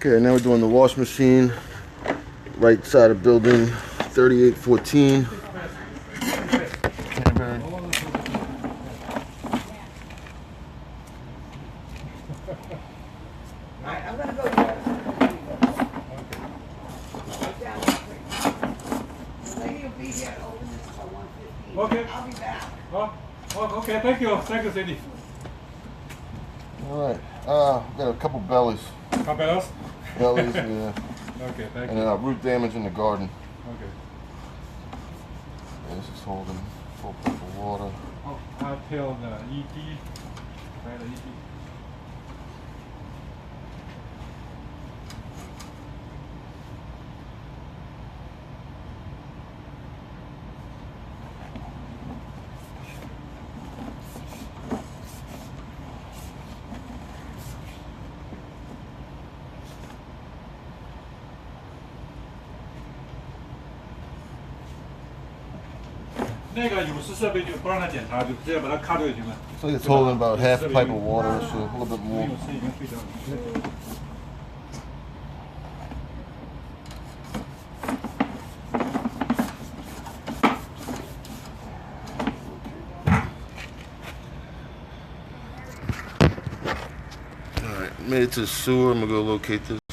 Okay, now we're doing the wash machine. Right side of building 3814. Canterbury. Alright, I'm gonna go there. The lady will be here to open this for 1:15. Okay. I'll be back. Oh, okay. Thank you, Cindy. All right. Got a couple bellies. Couple else? Bellies, yeah. Okay, thank And you. root damage in the garden. Okay. Yeah, this is holding full pump of water. Oh, I'll tell the ET. Right, the ET.那个有时设备就不让他检查，就直接把它卡掉就行了。 So it's holding about half a pipe of water, so a little bit more. 有时已经退掉了。All right, made it to the sewer. I'm gonna go locate this.